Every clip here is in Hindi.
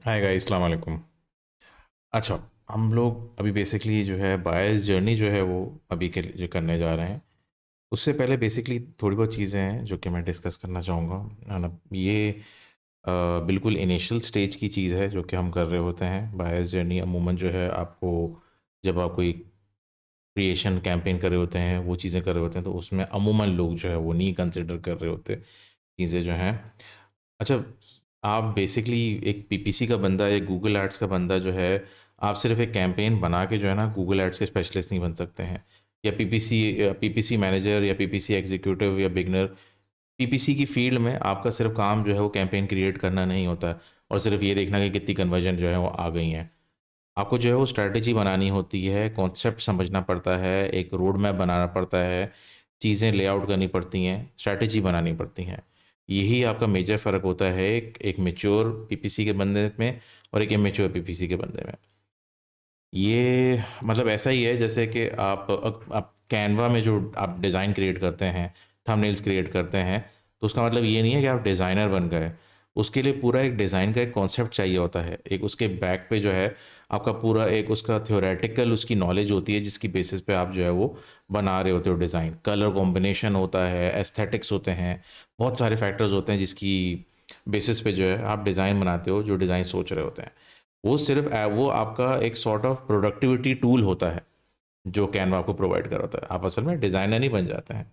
हाय गाइस, अस्सलाम वालेकुम। अच्छा, हम लोग अभी बेसिकली जो है बायर्स जर्नी जो है वो अभी के लिए जो करने जा रहे हैं। उससे पहले बेसिकली थोड़ी बहुत चीज़ें हैं जो कि मैं डिस्कस करना चाहूँगा। है ना? ये बिल्कुल इनिशियल स्टेज की चीज़ है जो कि हम कर रहे होते हैं। बायर्स जर्नी अमूमन जो है आपको जब आप कोई क्रिएशन कैंपेन कर रहे होते हैं, वो चीज़ें कर रहे होते हैं, तो उसमें अमूमन लोग जो है वो नहीं कंसिडर कर रहे होते चीज़ें जो हैं। अच्छा, आप बेसिकली एक पीपीसी का बंदा या गूगल एड्स का बंदा जो है, आप सिर्फ एक कैंपेन बना के जो है ना गूगल एड्स के स्पेशलिस्ट नहीं बन सकते हैं। या पीपीसी मैनेजर या पीपीसी एग्जीक्यूटिव या बिगनर, पीपीसी की फील्ड में आपका सिर्फ काम जो है वो कैंपेन क्रिएट करना नहीं होता है और सिर्फ ये देखना कि कितनी कन्वर्जन जो है वो आ गई हैं। आपको जो है वो स्ट्रैटेजी बनानी होती है, कॉन्सेप्ट समझना पड़ता है, एक रोड मैप बनाना पड़ता है, चीज़ें लेआउट करनी पड़ती हैं, स्ट्रैटेजी बनानी पड़ती हैं। यही आपका मेजर फ़र्क होता है एक मैच्योर पीपीसी के बंदे में और एक इमैच्योर पीपीसी के बंदे में। ये मतलब ऐसा ही है जैसे कि आप कैनवा में जो आप डिज़ाइन क्रिएट करते हैं, थंबनेल्स क्रिएट करते हैं, तो उसका मतलब ये नहीं है कि आप डिज़ाइनर बन गए। उसके लिए पूरा एक डिज़ाइन का एक कॉन्सेप्ट चाहिए होता है। एक उसके बैक पे जो है आपका पूरा एक उसका थ्योरेटिकल उसकी नॉलेज होती है जिसकी बेसिस पे आप जो है वो बना रहे होते हो डिज़ाइन। कलर कॉम्बिनेशन होता है, एस्थेटिक्स होते हैं, बहुत सारे फैक्टर्स होते हैं जिसकी बेसिस पे जो है आप डिज़ाइन बनाते हो, जो डिज़ाइन सोच रहे होते हैं। वो सिर्फ वो आपका एक सॉर्ट ऑफ प्रोडक्टिविटी टूल होता है जो कैनवा आपको प्रोवाइड कराता है। आप असल में डिज़ाइनर नहीं बन जाते हैं।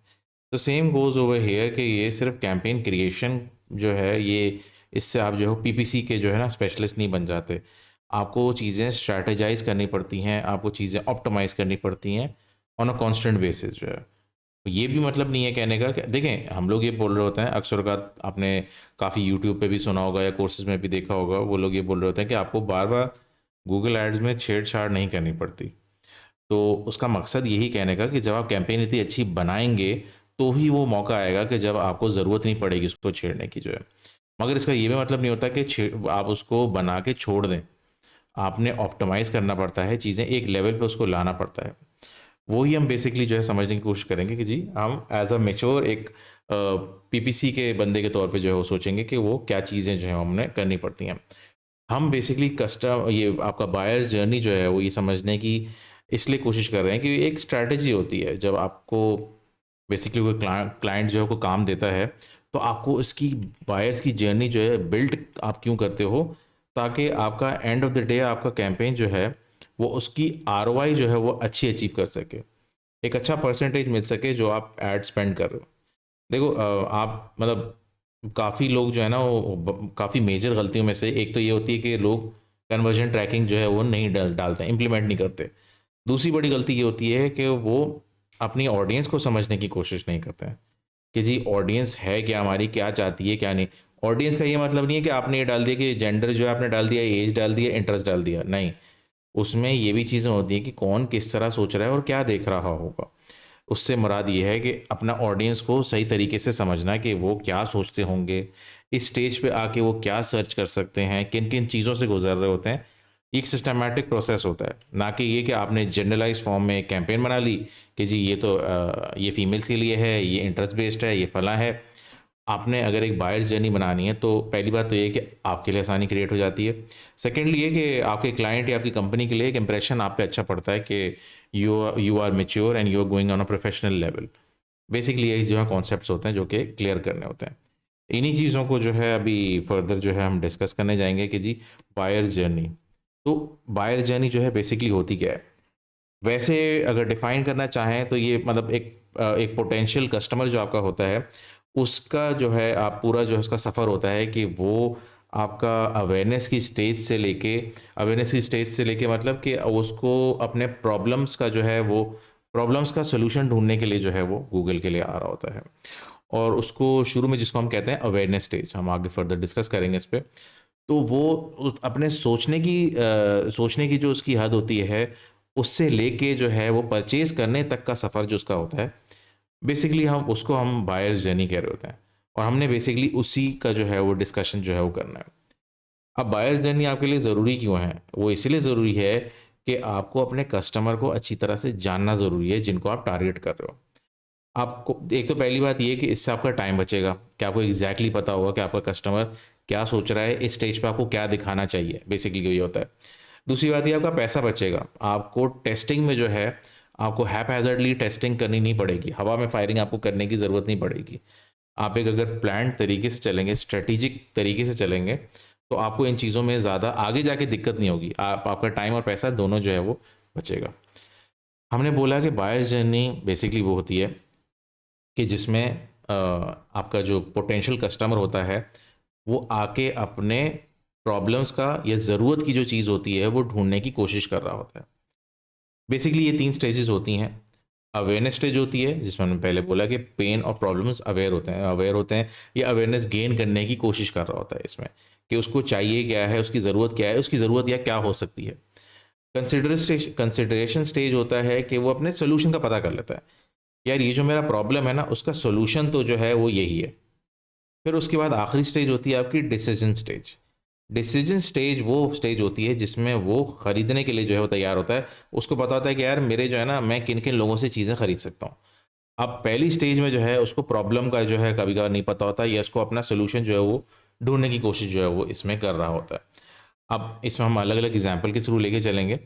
तो सेम गोज़ ओवर हियर कि ये सिर्फ कैंपेन क्रिएशन जो है ये इससे आप जो है पीपीसी के जो है ना स्पेशलिस्ट नहीं बन जाते। आपको चीज़ें स्ट्रैटेजाइज़ करनी पड़ती हैं, आपको चीज़ें ऑप्टिमाइज़ करनी पड़ती हैं ऑन अ कांस्टेंट बेसिस जो है। ये भी मतलब नहीं है कहने का कि देखें, हम लोग ये बोल रहे होते हैं अक्सर औक़ात, आपने काफ़ी यूट्यूब पे भी सुना होगा या कोर्सेज़ में भी देखा होगा, वो लोग ये बोल रहे होते हैं कि आपको बार-बार गूगल एड्स में छेड़-छाड़ नहीं करनी पड़ती। तो उसका मकसद यही कहने का कि जब आप कैंपेन इतनी अच्छी बनाएँगे, तो ही वो मौका आएगा कि जब आपको ज़रूरत नहीं पड़ेगी उसको छेड़ने की जो है। मगर इसका ये भी मतलब नहीं होता कि आप उसको बना के छोड़ दें। आपने ऑप्टिमाइज़ करना पड़ता है, चीज़ें एक लेवल पे उसको लाना पड़ता है। वो ही हम बेसिकली जो है समझने की कोशिश करेंगे कि जी हम एज़ अ मैच्योर एक पीपीसी के बंदे के तौर पे जो है वो सोचेंगे कि वो क्या चीज़ें जो हैं हमने करनी पड़ती हैं। हम बेसिकली कस्टम ये आपका बायर्स जर्नी जो है वो ये समझने की इसलिए कोशिश कर रहे हैं कि एक स्ट्रैटेजी होती है। जब आपको बेसिकली कोई क्लाइंट जो है को काम देता है, तो आपको इसकी बायर्स की जर्नी जो है बिल्ड आप क्यों करते हो? ताकि आपका एंड ऑफ द डे आपका कैंपेन जो है, वो उसकी आरओआई जो है वो अच्छी अचीव कर सके। एक अच्छा परसेंटेज मिल सके जो आप एड स्पेंड कर रहे हो। देखो आप मतलब काफ़ी लोग जो है ना वो काफ़ी मेजर गलतियों में से एक तो ये होती है कि लोग कन्वर्जन ट्रैकिंग जो है वो नहीं डालते हैं, इम्प्लीमेंट नहीं करते। दूसरी बड़ी गलती ये होती है कि वो अपनी ऑडियंस को समझने की कोशिश नहीं करते हैं कि जी ऑडियंस है क्या, हमारी क्या चाहती है क्या नहीं। ऑडियंस का ये मतलब नहीं है कि आपने ये डाल दिया कि जेंडर जो है आपने डाल दिया, एज डाल दिया, इंटरेस्ट डाल दिया, नहीं। उसमें ये भी चीज़ें होती हैं कि कौन किस तरह सोच रहा है और क्या देख रहा होगा। उससे मुराद ये है कि अपना ऑडियंस को सही तरीके से समझना कि वो क्या सोचते होंगे, इस स्टेज पे आके वो क्या सर्च कर सकते हैं, किन-किन चीज़ों से गुज़र रहे होते हैं। एक सिस्टमैटिक प्रोसेस होता है, ना कि ये कि आपने जनरलाइज़ फॉर्म में एक कैंपेन बना ली कि जी ये तो ये फीमेल्स के लिए है, ये इंटरेस्ट बेस्ड है, ये फलाँ है। आपने अगर एक बायर्स जर्नी बनानी है, तो पहली बात तो ये है कि आपके लिए आसानी क्रिएट हो जाती है। सेकेंडली ये कि आपके क्लाइंट या आपकी कंपनी के लिए एक इंप्रेशन आप पे अच्छा पड़ता है कि you are mature and you are going on a professional level. Basically यही जो है कॉन्सेप्ट्स होते हैं जो कि क्लियर करने होते हैं। इन्हीं चीज़ों को जो है अभी फर्दर जो है हम डिस्कस करने जाएँगे कि जी बायर्स जर्नी। तो बायर्स जर्नी जो है बेसिकली होती क्या है? वैसे अगर डिफाइन करना चाहें तो ये मतलब एक पोटेंशियल कस्टमर जो आपका होता है, उसका जो है आप पूरा जो है उसका सफ़र होता है कि वो आपका अवेयरनेस की स्टेज से लेके मतलब कि उसको अपने प्रॉब्लम्स का जो है वो प्रॉब्लम्स का सॉल्यूशन ढूँढने के लिए जो है वो गूगल के लिए आ रहा होता है। और उसको शुरू में जिसको हम कहते हैं अवेयरनेस स्टेज, हम आगे फर्दर डिस्कस करेंगे इस पे। तो वो अपने सोचने की जो उसकी हद होती है, उससे लेके जो है वो परचेज़ करने तक का सफ़र जो उसका होता है, बेसिकली हम बायर्स जर्नी कह रहे होते हैं। और हमने बेसिकली उसी का जो है वो डिस्कशन जो है वो करना है। अब बायर्स जर्नी आपके लिए ज़रूरी क्यों है? वो इसलिए ज़रूरी है कि आपको अपने कस्टमर को अच्छी तरह से जानना ज़रूरी है जिनको आप टारगेट कर रहे हो। आपको एक तो पहली बात ये है कि इससे आपका टाइम बचेगा कि आपको एग्ज़ैक्टली पता होगा कि आपका कस्टमर क्या सोच रहा है, इस स्टेज पे आपको क्या दिखाना चाहिए, बेसिकली ये होता है। दूसरी बात ये आपका पैसा बचेगा। आपको टेस्टिंग में जो है, आपको हैपहैज़र्डली टेस्टिंग करनी नहीं पड़ेगी, हवा में फायरिंग आपको करने की ज़रूरत नहीं पड़ेगी। आप एक अगर प्लान्ड तरीके से चलेंगे, स्ट्रैटेजिक तरीके से चलेंगे, तो आपको इन चीज़ों में ज़्यादा आगे जाके दिक्कत नहीं होगी। आपका टाइम और पैसा दोनों जो है वो बचेगा। हमने बोला कि बायर्स जर्नी बेसिकली वो होती है कि जिसमें आपका जो पोटेंशियल कस्टमर होता है, वो आके अपने प्रॉब्लम्स का या ज़रूरत की जो चीज़ होती है, वो ढूँढने की कोशिश कर रहा होता है। बेसिकली ये 3 स्टेजेस होती हैं। अवेयरनेस स्टेज होती है, जिसमें हमने पहले बोला कि पेन और प्रॉब्लम्स अवेयर होते हैं या अवेयरनेस गेन करने की कोशिश कर रहा होता है इसमें, कि उसको चाहिए क्या है, उसकी ज़रूरत क्या है, उसकी ज़रूरत या क्या हो सकती है। कंसिडरेशन स्टेज होता है कि वो अपने सोल्यूशन का पता कर लेता है। यार ये जो मेरा प्रॉब्लम है ना, उसका सोल्यूशन तो जो है वो यही है। फिर उसके बाद आखिरी स्टेज होती है आपकी डिसीजन स्टेज। डिसीजन स्टेज वो स्टेज होती है जिसमें वो खरीदने के लिए जो है वो तैयार होता है। उसको पता होता है कि यार मेरे जो है ना, मैं किन किन लोगों से चीज़ें खरीद सकता हूँ। अब पहली स्टेज में जो है उसको प्रॉब्लम का जो है कभी कभार नहीं पता होता, या उसको अपना सोल्यूशन जो है वो ढूंढने की कोशिश जो है वो इसमें कर रहा होता है। अब इसमें हम अलग अलग एग्जाम्पल के थ्रू लेके चलेंगे।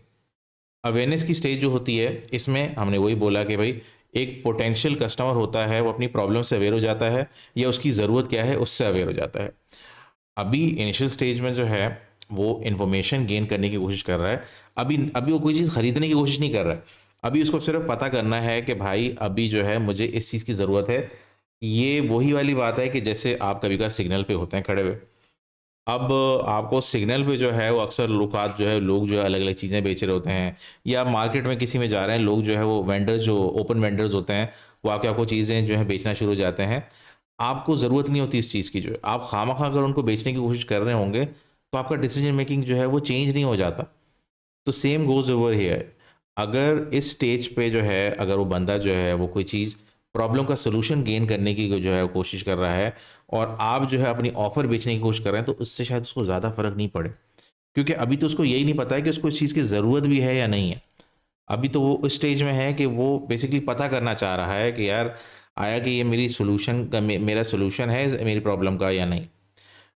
अवेयरनेस की स्टेज जो होती है, इसमें हमने वही बोला कि भाई एक पोटेंशियल कस्टमर होता है, वो अपनी प्रॉब्लम से अवेयर हो जाता है या उसकी ज़रूरत क्या है उससे अवेयर हो जाता है। अभी इनिशियल स्टेज में जो है वो इन्फॉर्मेशन गेन करने की कोशिश कर रहा है। अभी अभी वो कोई चीज़ खरीदने की कोशिश नहीं कर रहा है। अभी उसको सिर्फ पता करना है कि भाई अभी जो है मुझे इस चीज़ की ज़रूरत है। ये वही वाली बात है कि जैसे आप कभी कभार सिग्नल पे होते हैं खड़े हुए। अब आपको सिग्नल पे जो है वो अक्सर लोग जो है अलग अलग चीज़ें बेच रहे होते हैं, या मार्केट में किसी में जा रहे हैं, लोग जो है वो वेंडर्स जो ओपन वेंडर्स होते हैं, वो आके आपको चीज़ें जो है बेचना शुरू हो जाते हैं। आपको ज़रूरत नहीं होती इस चीज़ की, जो है आप खामखा अगर उनको बेचने की कोशिश कर रहे होंगे, तो आपका डिसीजन मेकिंग जो है वो चेंज नहीं हो जाता। तो सेम गोज़ ओवर हियर। अगर इस स्टेज पे जो है, अगर वो बंदा जो है वो कोई चीज़ प्रॉब्लम का सॉल्यूशन गेन करने की जो है वो कोशिश कर रहा है, और आप जो है अपनी ऑफ़र बेचने की कोशिश कर रहे हैं, तो उससे शायद उसको ज़्यादा फ़र्क नहीं पड़े। क्योंकि अभी तो उसको यही नहीं पता है कि उसको इस चीज़ की ज़रूरत भी है या नहीं है। अभी तो वो उस स्टेज में है कि वो बेसिकली पता करना चाह रहा है कि यार आया कि ये मेरा सॉल्यूशन है मेरी प्रॉब्लम का या नहीं।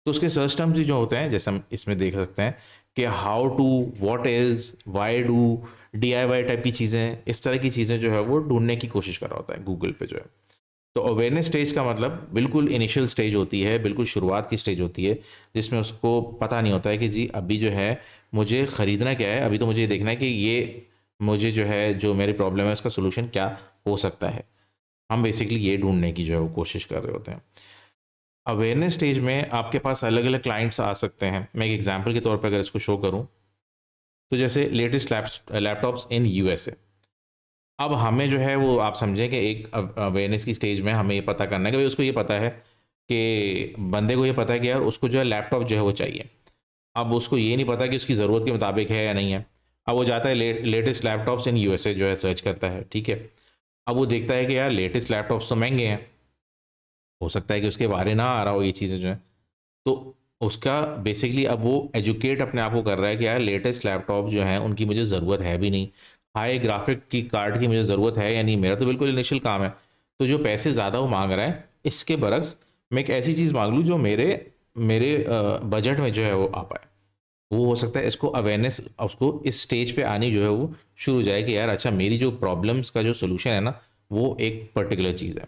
तो उसके सर्च टर्म्स भी जो होते हैं, जैसे हम इसमें देख सकते हैं कि how to, what is, why do, DIY type की चीज़ें, इस तरह की चीज़ें जो है वो ढूँढने की कोशिश कर रहा होता है गूगल पे जो है। तो अवेयरनेस स्टेज का मतलब बिल्कुल इनिशियल स्टेज होती है, बिल्कुल शुरुआत की स्टेज होती है, जिसमें उसको पता नहीं होता है कि जी अभी जो है मुझे ख़रीदना क्या है, अभी तो मुझे ये देखना है कि ये मुझे जो है, जो मेरी प्रॉब्लम है उसका सॉल्यूशन क्या हो सकता है। हम बेसिकली ये ढूँढने की जो है वो कोशिश कर रहे होते हैं। अवेयरनेस स्टेज में आपके पास अलग-अलग क्लाइंट्स आ सकते हैं। मैं एक एग्ज़ाम्पल के तौर पे अगर इसको शो करूँ, तो जैसे लेटेस्ट लैपटॉप्स इन यूएसए। अब हमें जो है वो आप समझें कि एक अवेयरनेस की स्टेज में हमें ये पता करना है कि भाई उसको ये पता है कि बंदे को ये पता है कि यार उसको जो है लैपटॉप जो है वो चाहिए। अब उसको ये नहीं पता कि उसकी ज़रूरत के मुताबिक है या नहीं है। अब वो जाता है लेटेस्ट लैपटॉप्स इन यूएसए जो है सर्च करता है, ठीक है। अब वो देखता है कि यार लेटेस्ट लैपटॉप्स तो महँगे हैं। हो सकता है कि उसके बारे ना आ रहा हो ये चीज़ें जो हैं। तो उसका बेसिकली अब वो एजुकेट अपने आप को कर रहा है कि यार लेटेस्ट लैपटॉप जो हैं उनकी मुझे ज़रूरत है भी नहीं। हाई ग्राफिक की कार्ड की मुझे ज़रूरत है या नहीं, मेरा तो बिल्कुल इनिशियल काम है। तो जो पैसे ज़्यादा वो माँग रहा है, इसके बरक्स मैं एक ऐसी चीज़ माँग लूँ जो मेरे मेरे बजट में जो है वो आ पाए। वो हो सकता है इसको अवेयरनेस उसको इस स्टेज पे आनी जो है वो शुरू हो जाए कि यार अच्छा मेरी जो प्रॉब्लम्स का जो सॉल्यूशन है ना, वो एक पर्टिकुलर चीज़ है।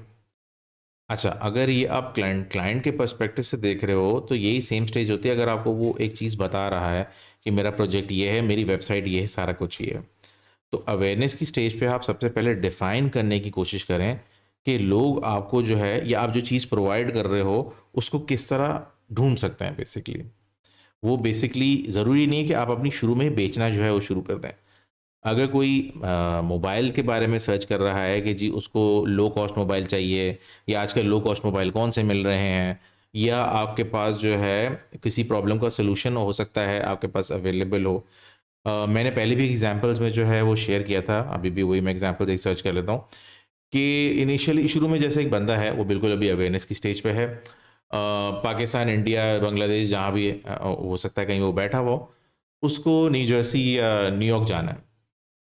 अच्छा, अगर ये आप क्लाइंट क्लाइंट के पर्सपेक्टिव से देख रहे हो, तो यही सेम स्टेज होती है अगर आपको वो एक चीज़ बता रहा है कि मेरा प्रोजेक्ट ये है, मेरी वेबसाइट ये है, सारा कुछ ये है। तो अवेयरनेस की स्टेज पे आप सबसे पहले डिफ़ाइन करने की कोशिश करें कि लोग आपको जो है, या आप जो चीज़ प्रोवाइड कर रहे हो, उसको किस तरह ढूँढ सकते हैं बेसिकली। वो बेसिकली ज़रूरी नहीं है कि आप अपनी शुरू में ही बेचना जो है वो शुरू कर दें। अगर कोई मोबाइल के बारे में सर्च कर रहा है कि जी उसको लो कॉस्ट मोबाइल चाहिए, या आजकल लो कॉस्ट मोबाइल कौन से मिल रहे हैं, या आपके पास जो है किसी प्रॉब्लम का सलूशन हो सकता है आपके पास अवेलेबल हो। मैंने पहले भी एग्जांपल्स में जो है वो शेयर किया था, अभी भी वही मैं एग्जांपल एक सर्च कर लेता हूँ कि इनिशियली शुरू में जैसे एक बंदा है, वो बिल्कुल अभी अवेयरनेस की स्टेज पे है। पाकिस्तान, इंडिया, बांग्लादेश जहाँ भी हो सकता है कहीं वो बैठा हो, उसको न्यू जर्सी या न्यूयॉर्क जाना है।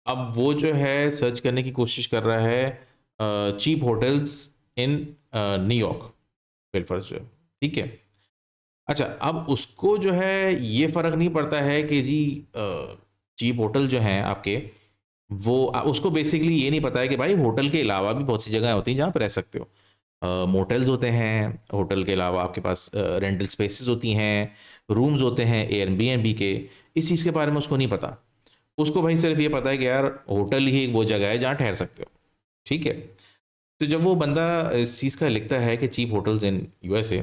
अब वो जो है सर्च करने की कोशिश कर रहा है चीप होटल्स इन न्यूयॉर्क, बिलफर्स जो है, ठीक है। अच्छा, अब उसको जो है ये फ़र्क नहीं पड़ता है कि जी चीप होटल जो हैं आपके, वो उसको बेसिकली ये नहीं पता है कि भाई होटल के अलावा भी बहुत सी जगह होती हैं जहाँ पे रह सकते हो। मोटेल्स होते हैं, होटल के अलावा आपके पास रेंटल स्पेसेस होती हैं, रूम्स होते हैं एयरबीएनबी के, इस चीज़ के बारे में उसको नहीं पता। उसको भाई सिर्फ ये पता है कि यार होटल ही एक वो जगह है जहाँ ठहर सकते हो, ठीक है। तो जब वो बंदा इस चीज़ का लिखता है कि चीप होटल्स इन यूएसए,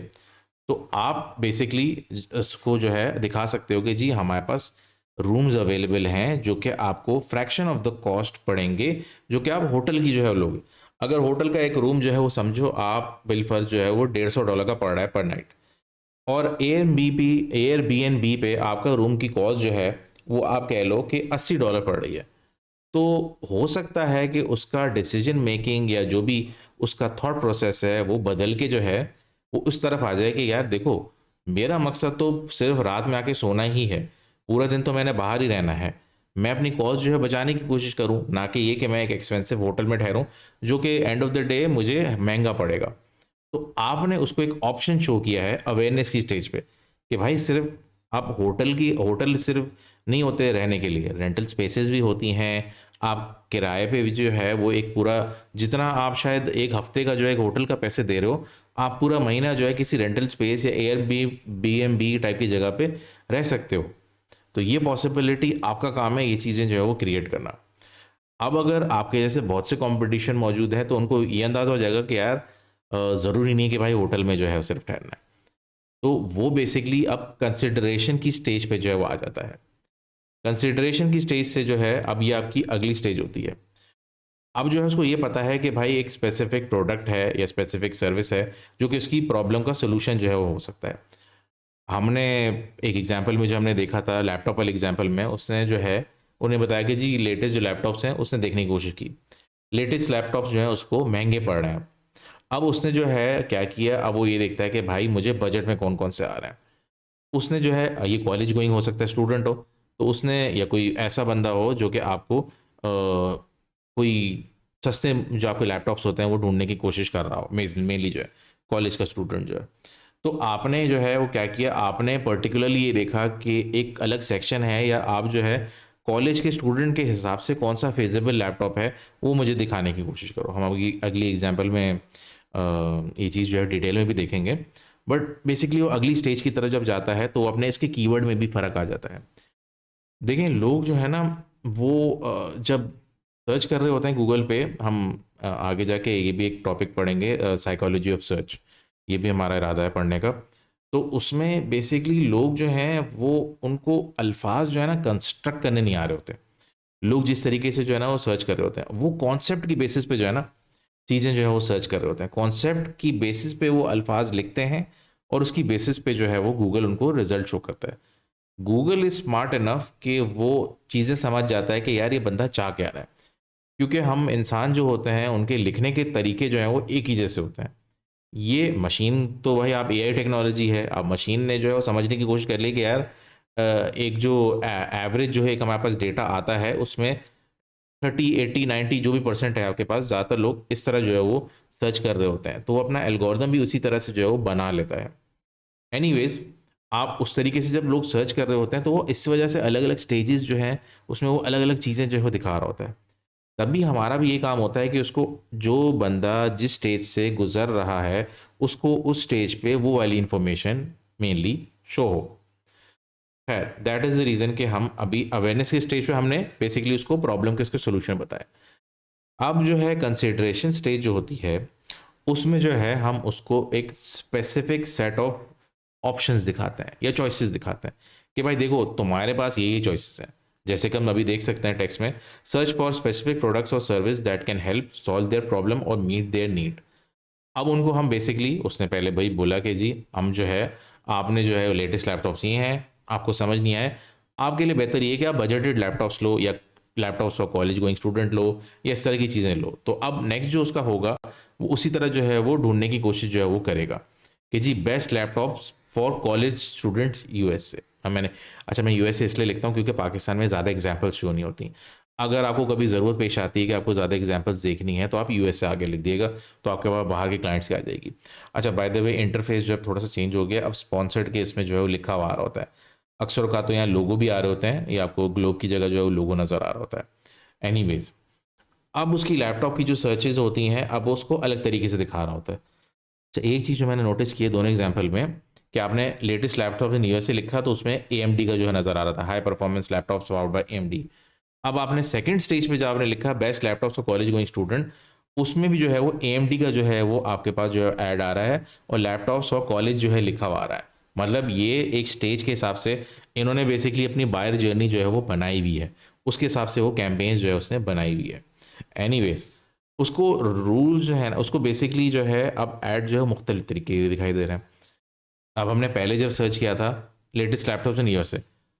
तो आप बेसिकली उसको जो है दिखा सकते हो कि जी हमारे पास रूम्स अवेलेबल हैं जो कि आपको फ्रैक्शन ऑफ द कॉस्ट पड़ेंगे जो कि आप होटल की जो है लोगे। अगर होटल का एक रूम जो है वो समझो आप बिलफर्ज जो है वो $150 का पड़ रहा है पर नाइट, और एयर बी एन बी पे आपका रूम की कॉस्ट जो है वो आप कह लो कि $80 पड़ रही है। तो हो सकता है कि उसका डिसीजन मेकिंग या जो भी उसका थॉट प्रोसेस है वो बदल के जो है वो उस तरफ आ जाए कि यार देखो, मेरा मकसद तो सिर्फ रात में आके सोना ही है, पूरा दिन तो मैंने बाहर ही रहना है। मैं अपनी कॉस्ट जो है बचाने की कोशिश करूं, ना कि ये कि मैं एक एक्सपेंसिव होटल में ठहरूं जो कि एंड ऑफ द डे मुझे महंगा पड़ेगा। तो आपने उसको एक ऑप्शन शो किया है अवेयरनेस की स्टेज पे कि भाई सिर्फ आप होटल सिर्फ नहीं होते रहने के लिए, रेंटल स्पेसेस भी होती हैं। आप किराए पे भी जो है वो एक पूरा, जितना आप शायद एक हफ्ते का जो है एक होटल का पैसे दे रहे हो, आप पूरा महीना जो है किसी रेंटल स्पेस या Airbnb type की जगह पे रह सकते हो। तो ये पॉसिबिलिटी आपका काम है, ये चीज़ें जो है वो क्रिएट करना। अब अगर आपके जैसे बहुत से कंपटीशन मौजूद है तो उनको ये अंदाज़ा हो जाएगा कि यार ज़रूरी नहीं है कि भाई होटल में जो है वो सिर्फ ठहरना है। तो वो बेसिकली अब कंसिडरेशन की स्टेज पे जो है वो आ जाता है। कंसिडरेशन की स्टेज से जो है अब ये आपकी अगली स्टेज होती है। अब जो है उसको ये पता है कि भाई एक स्पेसिफिक प्रोडक्ट है या स्पेसिफिक सर्विस है जो कि उसकी प्रॉब्लम का सोल्यूशन जो है वो हो सकता है। हमने एक एग्जांपल में जो हमने देखा था लैपटॉप वाले एग्जांपल में, उसने जो है उन्हें बताया कि जी लेटेस्ट जो लैपटॉप्स हैं उसने देखने की कोशिश की। लेटेस्ट लैपटॉप्स जो हैं उसको महंगे पड़ रहे हैं। अब उसने जो है क्या किया, अब वो ये देखता है कि भाई मुझे बजट में कौन कौन से आ रहे हैं। उसने जो है ये कॉलेज गोइंग हो सकता है स्टूडेंट हो, तो उसने या कोई ऐसा बंदा हो जो कि आपको कोई सस्ते जो आपके लैपटॉप्स होते हैं वो ढूंढने की कोशिश कर रहा हो, मेनली जो है कॉलेज का स्टूडेंट जो है। तो आपने जो है वो क्या किया, आपने पर्टिकुलरली ये देखा कि एक अलग सेक्शन है, या आप जो है कॉलेज के स्टूडेंट के हिसाब से कौन सा फेजेबल लैपटॉप है वो मुझे दिखाने की कोशिश करो। हम अगली अगली एग्जांपल में ये चीज़ जो है डिटेल में भी देखेंगे। बट बेसिकली वो अगली स्टेज की तरफ जब जाता है तो अपने इसके कीवर्ड में भी फ़र्क आ जाता है। देखें लोग जो है ना वो जब सर्च कर रहे होते हैं गूगल पे, हम आगे जाके ये भी एक टॉपिक पढ़ेंगे साइकोलॉजी ऑफ सर्च, ये भी हमारा इरादा है पढ़ने का। तो उसमें बेसिकली लोग जो हैं वो, उनको अल्फाज जो है ना कंस्ट्रक्ट करने नहीं आ रहे होते। लोग जिस तरीके से जो है ना वो सर्च कर रहे होते हैं वो कॉन्सेप्ट की बेसिस पे जो है ना चीज़ें जो है वो सर्च कर रहे होते हैं, कॉन्सेप्ट की बेसिस पे वो अल्फाज लिखते हैं, और उसकी बेसिस पे जो है वो गूगल उनको रिजल्ट शो करता है। गूगल इज स्मार्ट इनफ कि वो चीज़ें समझ जाता है कि यार ये बंदा चाह क्या रहा है, क्योंकि हम इंसान जो होते हैं उनके लिखने के तरीके जो हैं वो एक ही जैसे होते हैं। ये मशीन तो भाई आप एआई टेक्नोलॉजी है, अब मशीन ने जो है वो समझने की कोशिश कर ली कि यार एक जो एवरेज जो है एक हमारे पास डेटा आता है उसमें 30 80 90 जो भी परसेंट है आपके पास, ज़्यादातर लोग इस तरह जो है वो सर्च कर रहे होते हैं, तो वो अपना एल्गोरिदम भी उसी तरह से जो है वो बना लेता है। एनीवेज, आप उस तरीके से जब लोग सर्च कर रहे होते हैं तो वो इस वजह से अलग अलग स्टेजेस जो हैं उसमें वो अलग अलग चीज़ें जो है वो दिखा रहा होता है। तभी हमारा भी ये काम होता है कि उसको, जो बंदा जिस स्टेज से गुजर रहा है उसको उस स्टेज पे वो वाली इंफॉर्मेशन मेनली शो हो। खैर दैट इज़ द रीज़न कि हम अभी अवेयरनेस के स्टेज पे हमने बेसिकली उसको प्रॉब्लम के उसके सोल्यूशन बताए। अब जो है कंसिडरेशन स्टेज जो होती है उसमें जो है हम उसको एक स्पेसिफिक सेट ऑफ ऑप्शंस दिखाते हैं या चॉइसेस दिखाते हैं कि भाई देखो तुम्हारे पास ये चॉइसेस हैं। जैसे कि हम अभी देख सकते हैं टेक्स्ट में, सर्च फॉर स्पेसिफिक प्रोडक्ट्स और service that can help solve their problem और मीट देयर नीड। अब उनको हम बेसिकली, उसने पहले भाई बोला कि जी हम जो है, आपने जो है लेटेस्ट लैपटॉप्स ये हैं, आपको समझ नहीं आए, आपके लिए बेहतर ये है कि आप बजटेड लैपटॉप्स लो, या laptops for college going student लो, या इस तरह की चीज़ें लो। तो अब नेक्स्ट जो उसका होगा वो उसी तरह जो है वो ढूंढने की कोशिश जो है वो करेगा कि जी best laptops for college students USA. अब मैंने, अच्छा मैं यूएसए इसलिए लिखता हूँ क्योंकि पाकिस्तान में ज़्यादा एग्जाम्पल्स शो नहीं होती। अगर आपको कभी ज़रूरत पेश आती है कि आपको ज़्यादा एग्जांपल्स देखनी है तो आप यूएस से आगे लिख दिएगा, तो आपके पास बाहर के क्लाइंट्स की आ जाएगी। अच्छा, बाय द वे इंटरफेस जो है थोड़ा सा चेंज हो गया, अब स्पॉन्सर्ड के इसमें जो है वो लिखा हुआ आ रहा होता है। अक्सर का तो यहाँ लोगो भी आ रहे होते हैं, या आपको ग्लोब की जगह जो है वो लोगो नज़र आ रहा होता है। एनीवेज, अब उसकी लैपटॉप की जो सर्चेज होती हैं, अब वो उसको अलग तरीके से दिखा रहा होता है। अच्छा, एक चीज़ जो मैंने नोटिस की है दोनों एग्जाम्पल में, कि आपने लेटेस्ट लैपटॉप इन यूएस से लिखा तो उसमें एएमडी का जो है नज़र आ रहा था, high performance laptop powered by AMD. अब आपने सेकंड स्टेज पे जब आपने लिखा best laptops for college going student, उसमें भी जो है वो एएमडी का जो है वो आपके पास जो है ऐड आ रहा है, और लैपटॉप्स फॉर कॉलेज जो है लिखा हुआ आ रहा है। मतलब ये एक स्टेज के हिसाब से इन्होंने बेसिकली अपनी बायर जर्नी जो है वो बनाई हुई है, उसके हिसाब से वो कैंपेन्स जो है उसने बनाई हुई है। एनीवेज, उसको रूल जो है ना, उसको बेसिकली जो है अब ऐड जो है मुख्तलिफ तरीके के दिखाई दे रहे हैं। अब हमने पहले जब सर्च किया था लेटेस्ट लैपटॉप्स इन ईयर से,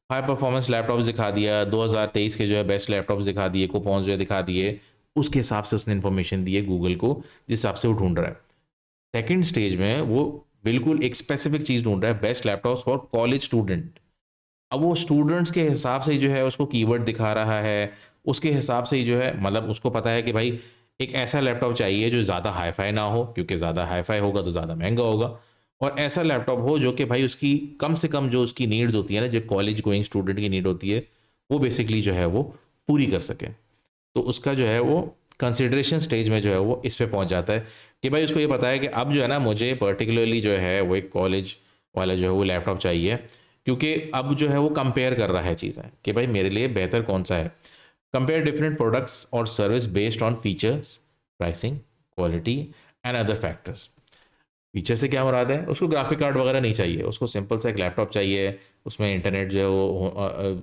हाई परफॉर्मेंस लैपटॉप्स दिखा दिया, 2023 के जो है बेस्ट लैपटॉप्स दिखा दिए, कूपन्स जो है दिखा दिए, उसके हिसाब से उसने इन्फॉर्मेशन दी है गूगल को, जिस हिसाब से वो ढूंढ रहा है। सेकंड स्टेज में वो बिल्कुल एक स्पेसिफिक चीज़ ढूंढ रहा है, best laptops for college student. अब वो स्टूडेंट्स के हिसाब से ही जो है उसको कीवर्ड दिखा रहा है, उसके हिसाब से ही जो है, मतलब उसको पता है कि भाई एक ऐसा लैपटॉप चाहिए जो ज़्यादा हाई-फाई ना हो, क्योंकि ज़्यादा हाई-फाई होगा तो ज़्यादा महँगा होगा, और ऐसा लैपटॉप हो जो कि भाई उसकी कम से कम जो उसकी नीड्स होती है ना, जो कॉलेज गोइंग स्टूडेंट की नीड होती है, वो बेसिकली जो है वो पूरी कर सके। तो उसका जो है वो कंसिडरेशन स्टेज में जो है वो इस पे पहुँच जाता है कि भाई उसको ये पता है कि अब जो है ना मुझे पर्टिकुलरली जो है वो एक कॉलेज वाला जो है वो लैपटॉप चाहिए, क्योंकि अब जो है वो कंपेयर कर रहा है चीज़ें कि भाई मेरे लिए बेहतर कौन सा है। कंपेयर डिफरेंट प्रोडक्ट्स और service based on features, pricing, quality and other factors. Feature से क्या मुराद है, उसको ग्राफिक कार्ड वगैरह नहीं चाहिए, उसको सिंपल सा एक लैपटॉप चाहिए, उसमें इंटरनेट जो है वो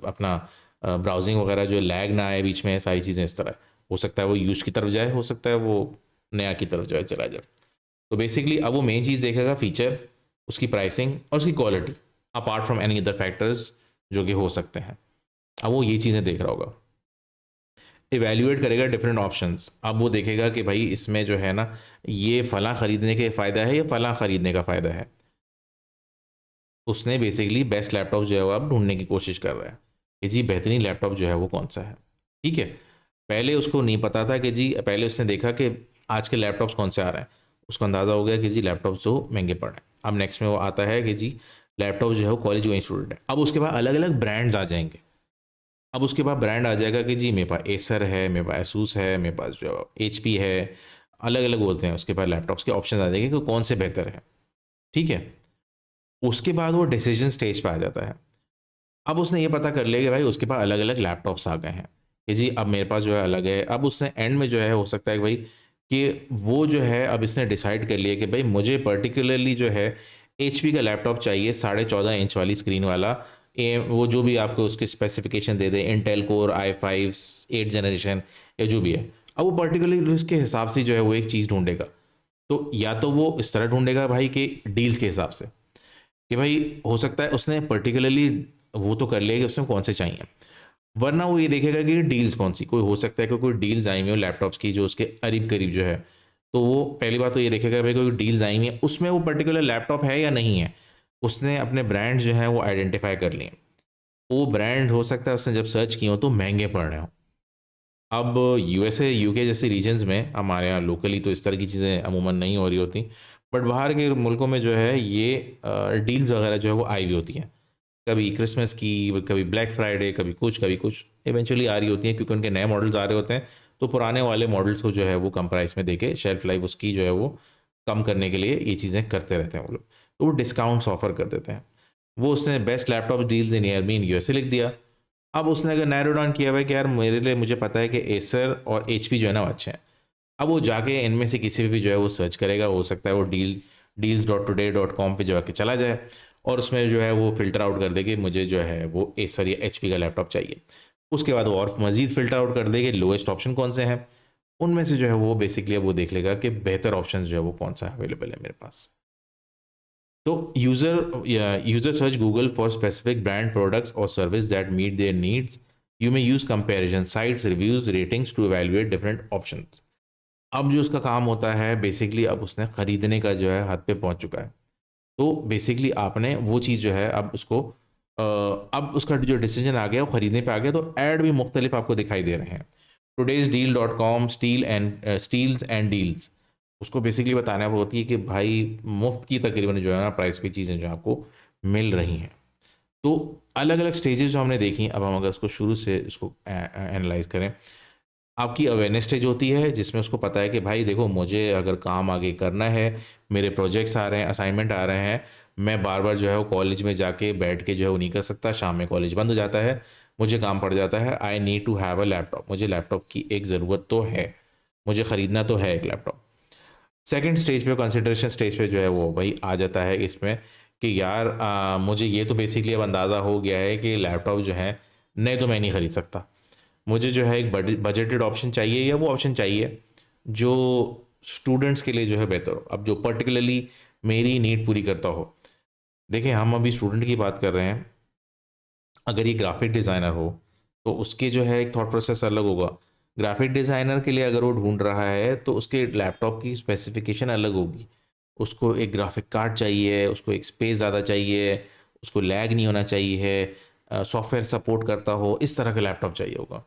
अपना ब्राउजिंग वगैरह जो लैग ना आए बीच में, सारी चीज़ें इस तरह। हो सकता है वो यूज की तरफ जाए, हो सकता है वो नया की तरफ जो है चला जाए। तो बेसिकली अब वो मेन चीज़ देखेगा फीचर, उसकी प्राइसिंग और उसकी quality, apart from any other factors जो कि हो सकते हैं। अब वो ये चीज़ें देख रहा होगा, इवैल्यूएट करेगा डिफरेंट ऑप्शंस। अब वो देखेगा कि भाई इसमें जो है ना, ये फ़लाँ ख़रीदने के फ़ायदा है या फ़लाँ ख़रीदने का फ़ायदा है। उसने बेसिकली बेस्ट लैपटॉप जो है वो अब ढूँढने की कोशिश कर रहा है कि जी बेहतरीन लैपटॉप जो है वो कौन-सा है। ठीक है? पहले उसको नहीं पता था कि जी, पहले उसने देखा कि आज के लैपटॉप्स कौन से आ रहे हैं। उसको अंदाज़ा हो गया कि जी लैपटॉप्स जो महँगे पड़ रहे हैं। अब नेक्स्ट में वो आता है कि जी लैपटॉप जो है वो कॉलेज गोइंग स्टूडेंट है। अब उसके बाद अलग-अलग ब्रांड्स आ जाएँगे। अब उसके बाद ब्रांड आ जाएगा कि जी मेरे पास एसर है, मेरे पास एसूस है, मेरे पास जो एचपी है, अलग-अलग बोलते हैं। उसके पास लैपटॉप्स के ऑप्शन आ जाएंगे कि कौन से बेहतर है। ठीक है? उसके बाद वो डिसीजन स्टेज पे आ जाता है। अब उसने ये पता कर लिया कि भाई उसके पास अलग-अलग लैपटॉप्स आ गए हैं, कि जी अब मेरे पास जो है अलग है। अब उसने एंड में जो है हो सकता है कि भाई कि वो जो है अब इसने डिसाइड कर लिया कि भाई मुझे पर्टिकुलरली जो है एचपी का लैपटॉप चाहिए, 14.5 इंच वाली स्क्रीन वाला। वो जो भी आपको उसके स्पेसिफिकेशन दे दे, इंटेल कोर i5 8 जनरेशन या जो भी है। अब वो पर्टिकुलरली उसके हिसाब से जो है वो एक चीज़ ढूंढेगा। तो या तो वो इस तरह ढूंढेगा भाई कि डील्स के हिसाब से, कि भाई हो सकता है उसने पर्टिकुलरली वो तो कर लिया कि उसमें कौन से चाहिए, वरना वो ये देखेगा कि डील्स कौन सी, कोई हो सकता है कि कोई डील्स आई हुई हो लैपटॉप्स की जो उसके करीब करीब जो है, तो वो पहली बात तो ये देखेगा भाई कोई डील्स आई हुई है, उसमें वो पर्टिकुलर लैपटॉप है या नहीं है। उसने अपने ब्रांड जो है वो आइडेंटिफाई कर लिए। वो ब्रांड हो सकता है उसने जब सर्च किए हो तो महंगे पड़ रहे हो। अब यूएसए यूके जैसे रीजन्स में, हमारे यहाँ लोकली तो इस तरह की चीज़ें अमूमन नहीं हो रही होती, बट बाहर के मुल्कों में जो है ये डील्स वगैरह जो है वो आई हुई होती हैं। कभी क्रिसमस की, कभी ब्लैक फ्राइडे, कभी कुछ इवेंचुअली आ रही होती हैं, क्योंकि उनके नए मॉडल्स आ रहे होते हैं। तो पुराने वाले मॉडल्स को जो है वो कम प्राइस में देके शेल्फ लाइफ उसकी जो है वो कम करने के लिए ये चीज़ें करते रहते हैं वो लोग। तो वो डिस्काउंट्स ऑफर कर देते हैं। वो उसने best laptop deals in year mean USA लिख दिया। अब उसने अगर नैरो डाउन किया हुआ है कि यार मेरे लिए, मुझे पता है कि एसर और एचपी जो है ना वो अच्छे हैं। अब वो जाके इनमें से किसी पे भी जो है वो सर्च करेगा, हो सकता है वो डील्स.today.com पे जो है कि चला जाए, और उसमें जो है वो फ़िल्टर आउट कर दे कि मुझे जो है वो एसर या एचपी का लैपटॉप चाहिए। उसके बाद वो और मज़ीद फ़िल्टर आउट कर दे कि लोएस्ट ऑप्शन कौन से हैं। उनमें से जो है वो बेसिकली अब वो देख लेगा कि बेहतर ऑप्शन जो है वो कौन सा अवेलेबल है मेरे पास। तो user search Google for specific brand products और service that meet their needs. You may use comparison sites, reviews, ratings to evaluate different options. अब जो उसका काम होता है बेसिकली, अब उसने खरीदने का जो है हद पे पहुंच चुका है। तो बेसिकली आपने वो चीज़ जो है अब उसको अब उसका जो डिसीजन आ गया वो खरीदने पे आ गया, तो ऐड भी मुख्तलिफ आपको दिखाई दे रहे हैं। Today's deal dot com, steals and deals, उसको बेसिकली बताना होती है कि भाई मुफ्त की तकरीबन जो है ना प्राइस पे चीज़ें जो आपको मिल रही हैं। तो अलग अलग स्टेजेस जो हमने देखी, अब हम अगर उसको शुरू से इसको एनालाइज करें, आपकी अवेयरनेस स्टेज होती है जिसमें उसको पता है कि भाई देखो मुझे अगर काम आगे करना है, मेरे प्रोजेक्ट्स आ रहे हैं, असाइनमेंट आ रहे हैं, मैं बार बार जो है वो कॉलेज में जाके बैठ के जो है वो नहीं कर सकता, शाम में कॉलेज बंद हो जाता है, मुझे काम पड़ जाता है, I need to have a laptop, मुझे लैपटॉप की एक ज़रूरत तो है, मुझे ख़रीदना तो है एक लैपटॉप। सेकंड स्टेज पे, कंसिडरेशन स्टेज पे जो है वो भाई आ जाता है इसमें कि यार मुझे ये तो बेसिकली अब अंदाज़ा हो गया है कि लैपटॉप जो है नहीं तो मैं नहीं ख़रीद सकता, मुझे जो है एक बजटेड ऑप्शन चाहिए, या वो ऑप्शन चाहिए जो स्टूडेंट्स के लिए जो है बेहतर हो, अब जो पर्टिकुलरली मेरी नीड पूरी करता हो। देखिए हम अभी स्टूडेंट की बात कर रहे हैं, अगर ये ग्राफिक डिज़ाइनर हो तो उसके जो है एक थॉट प्रोसेस अलग होगा। ग्राफिक डिज़ाइनर के लिए अगर वो ढूंढ रहा है तो उसके लैपटॉप की स्पेसिफिकेशन अलग होगी, उसको एक ग्राफिक कार्ड चाहिए, उसको एक स्पेस ज़्यादा चाहिए, उसको लैग नहीं होना चाहिए, सॉफ्टवेयर सपोर्ट करता हो, इस तरह का लैपटॉप चाहिए होगा।